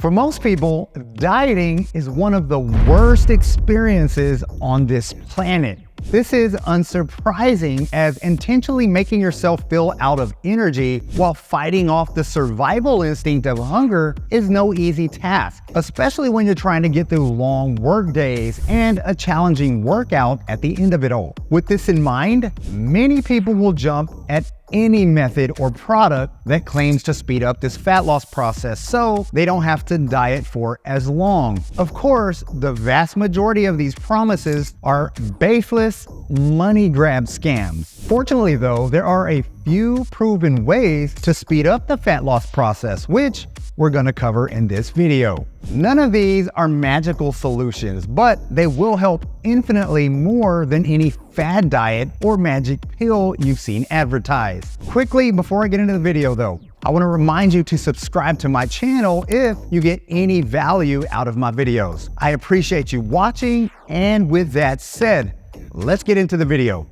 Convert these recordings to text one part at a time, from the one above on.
For most people, dieting is one of the worst experiences on this planet. This is unsurprising, as intentionally making yourself feel out of energy while fighting off the survival instinct of hunger is no easy task, especially when you're trying to get through long work days and a challenging workout at the end of it all. With this in mind, many people will jump at any method or product that claims to speed up this fat loss process so they don't have to diet for as long. Of course, the vast majority of these promises are baseless money grab scams. Fortunately though, there are a few proven ways to speed up the fat loss process, which we're gonna cover in this video. None of these are magical solutions, but they will help infinitely more than any fad diet or magic pill you've seen advertised. Quickly, before I get into the video though, I want to remind you to subscribe to my channel if you get any value out of my videos. I appreciate you watching, and with that said, let's get into the video.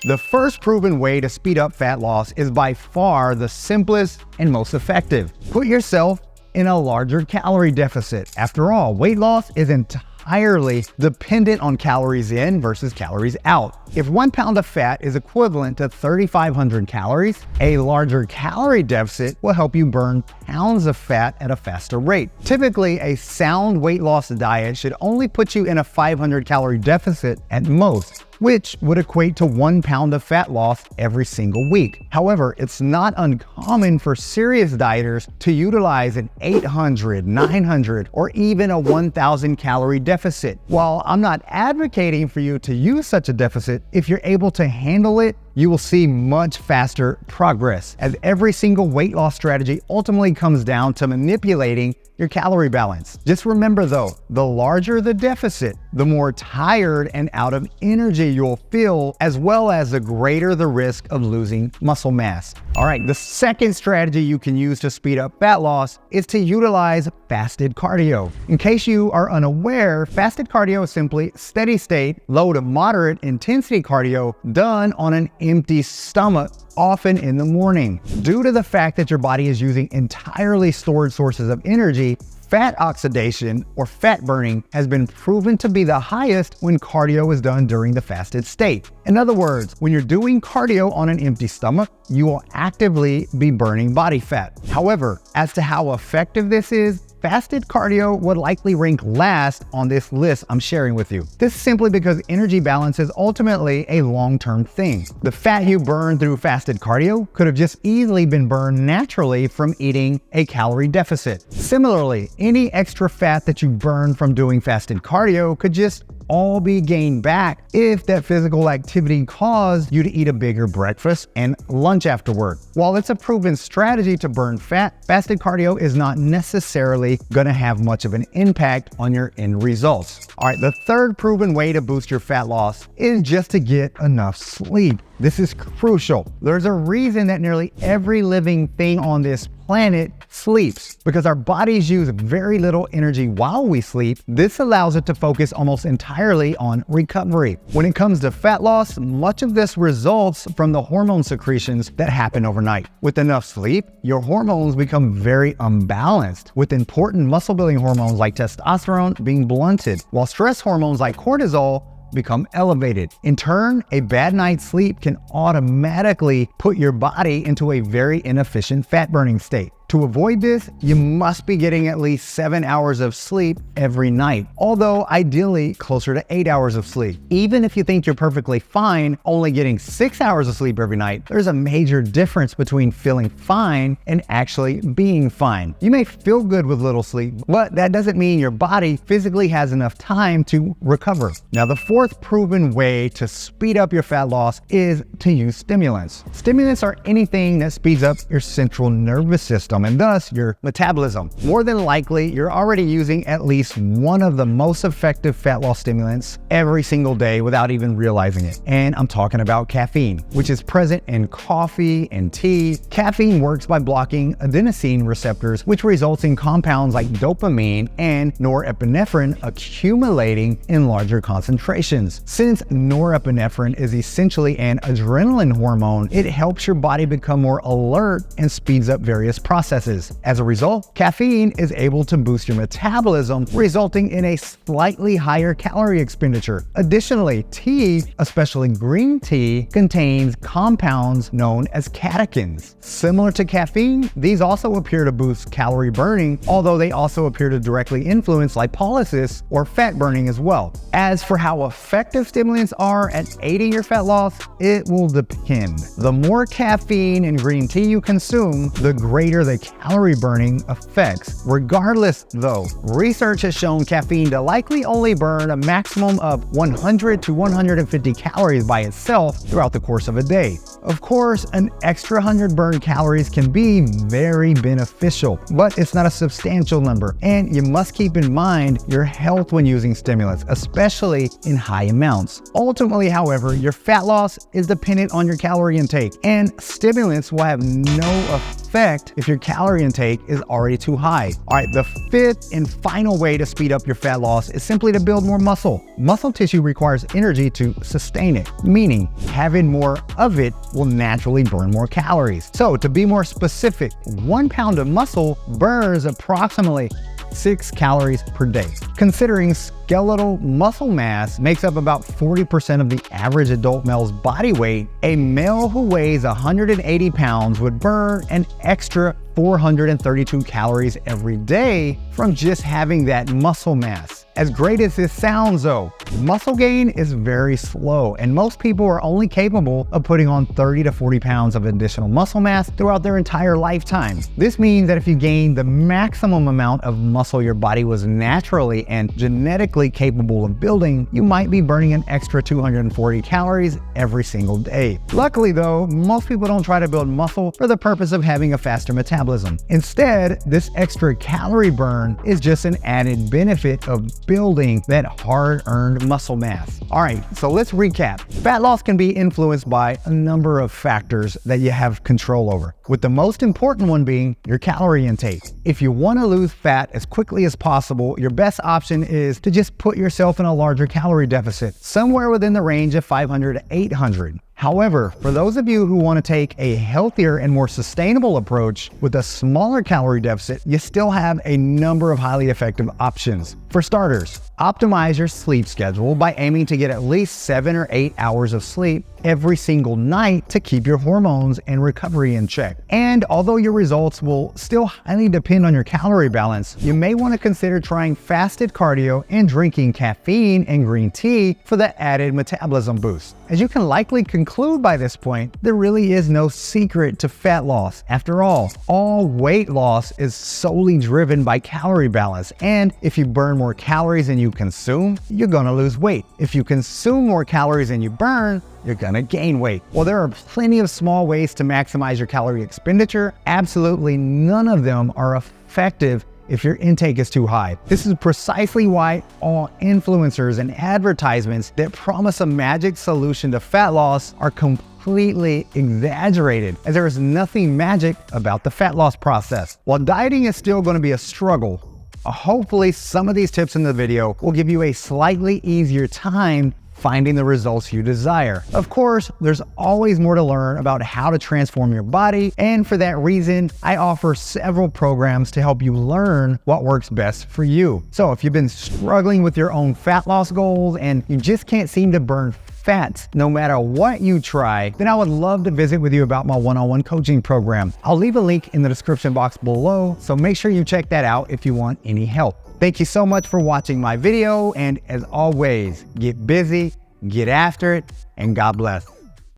The first proven way to speed up fat loss is by far the simplest and most effective. Put yourself in a larger calorie deficit. After all, weight loss is entirely dependent on calories in versus calories out. If 1 pound of fat is equivalent to 3,500 calories, a larger calorie deficit will help you burn pounds of fat at a faster rate. Typically, a sound weight loss diet should only put you in a 500 calorie deficit at most, which would equate to 1 pound of fat loss every single week. However, it's not uncommon for serious dieters to utilize an 800, 900, or even a 1,000 calorie deficit. While I'm not advocating for you to use such a deficit, if you're able to handle it, you will see much faster progress, as every single weight loss strategy ultimately comes down to manipulating your calorie balance. Just remember though, the larger the deficit, the more tired and out of energy you'll feel, as well as the greater the risk of losing muscle mass. All right, the second strategy you can use to speed up fat loss is to utilize fasted cardio. In case you are unaware, fasted cardio is simply steady state, low to moderate intensity cardio done on an empty stomach, often in the morning. Due to the fact that your body is using entirely stored sources of energy, fat oxidation or fat burning has been proven to be the highest when cardio is done during the fasted state. In other words, when you're doing cardio on an empty stomach, you will actively be burning body fat. However, as to how effective this is, fasted cardio would likely rank last on this list I'm sharing with you. This is simply because energy balance is ultimately a long-term thing. The fat you burn through fasted cardio could have just easily been burned naturally from eating a calorie deficit. Similarly, any extra fat that you burn from doing fasted cardio could just all be gained back if that physical activity caused you to eat a bigger breakfast and lunch afterward. While it's a proven strategy to burn fat, fasted cardio is not necessarily gonna have much of an impact on your end results. All right, the third proven way to boost your fat loss is just to get enough sleep. This is crucial. There's a reason that nearly every living thing on this planet sleeps, because our bodies use very little energy while we sleep. This allows it to focus almost entirely on recovery. When it comes to fat loss, much of this results from the hormone secretions that happen overnight. With enough sleep, your hormones become very unbalanced, with important muscle building hormones like testosterone being blunted, while stress hormones like cortisol become elevated. In turn, a bad night's sleep can automatically put your body into a very inefficient fat burning state. To avoid this, you must be getting at least 7 hours of sleep every night, although ideally closer to 8 hours of sleep. Even if you think you're perfectly fine only getting 6 hours of sleep every night, there's a major difference between feeling fine and actually being fine. You may feel good with little sleep, but that doesn't mean your body physically has enough time to recover. Now, the fourth proven way to speed up your fat loss is to use stimulants. Stimulants are anything that speeds up your central nervous system metabolism and thus your metabolism. More than likely, you're already using at least one of the most effective fat loss stimulants every single day without even realizing it. And I'm talking about caffeine, which is present in coffee and tea. Caffeine works by blocking adenosine receptors, which results in compounds like dopamine and norepinephrine accumulating in larger concentrations. Since norepinephrine is essentially an adrenaline hormone, it helps your body become more alert and speeds up various processes. As a result, caffeine is able to boost your metabolism, resulting in a slightly higher calorie expenditure. Additionally, tea, especially green tea, contains compounds known as catechins. Similar to caffeine, these also appear to boost calorie burning, although they also appear to directly influence lipolysis or fat burning as well. As for how effective stimulants are at aiding your fat loss, it will depend. The more caffeine and green tea you consume, the greater the calorie burning effects. Regardless though, research has shown caffeine to likely only burn a maximum of 100 to 150 calories by itself throughout the course of a day. Of course, an extra 100 burned calories can be very beneficial, but it's not a substantial number, and you must keep in mind your health when using stimulants, especially in high amounts. Ultimately, however, your fat loss is dependent on your calorie intake, and stimulants will have no effect if your calorie intake is already too high. All right, the fifth and final way to speed up your fat loss is simply to build more muscle. Muscle tissue requires energy to sustain it, meaning having more of it will naturally burn more calories. So to be more specific, 1 pound of muscle burns approximately 6 calories per day. Considering skeletal muscle mass makes up about 40% of the average adult male's body weight, a male who weighs 180 pounds would burn an extra 432 calories every day from just having that muscle mass. As great as this sounds though, muscle gain is very slow, and most people are only capable of putting on 30 to 40 pounds of additional muscle mass throughout their entire lifetime. This means that if you gain the maximum amount of muscle your body was naturally and genetically capable of building, you might be burning an extra 240 calories every single day. Luckily though, most people don't try to build muscle for the purpose of having a faster metabolism. Instead, this extra calorie burn is just an added benefit of building that hard-earned muscle mass. All right, so let's recap. Fat loss can be influenced by a number of factors that you have control over, with the most important one being your calorie intake. If you want to lose fat as quickly as possible, your best option is to just put yourself in a larger calorie deficit, somewhere within the range of 500 to 800. However, for those of you who want to take a healthier and more sustainable approach with a smaller calorie deficit, you still have a number of highly effective options. For starters, optimize your sleep schedule by aiming to get at least 7 or 8 hours of sleep every single night to keep your hormones and recovery in check. And although your results will still highly depend on your calorie balance, you may want to consider trying fasted cardio and drinking caffeine and green tea for the added metabolism boost. As you can likely conclude by this point, there really is no secret to fat loss. After all weight loss is solely driven by calorie balance, and if you burn more calories than you consume, you're gonna lose weight. If you consume more calories than you burn, you're gonna gain weight. While there are plenty of small ways to maximize your calorie expenditure, absolutely none of them are effective if your intake is too high. This is precisely why all influencers and advertisements that promise a magic solution to fat loss are completely exaggerated, as there is nothing magic about the fat loss process. While dieting is still going to be a struggle, hopefully some of these tips in the video will give you a slightly easier time finding the results you desire. Of course, there's always more to learn about how to transform your body, and for that reason, I offer several programs to help you learn what works best for you. So if you've been struggling with your own fat loss goals and you just can't seem to burn fat no matter what you try, then I would love to visit with you about my one-on-one coaching program. I'll leave a link in the description box below, so make sure you check that out if you want any help. Thank you so much for watching my video, and as always, get busy, get after it, and God bless.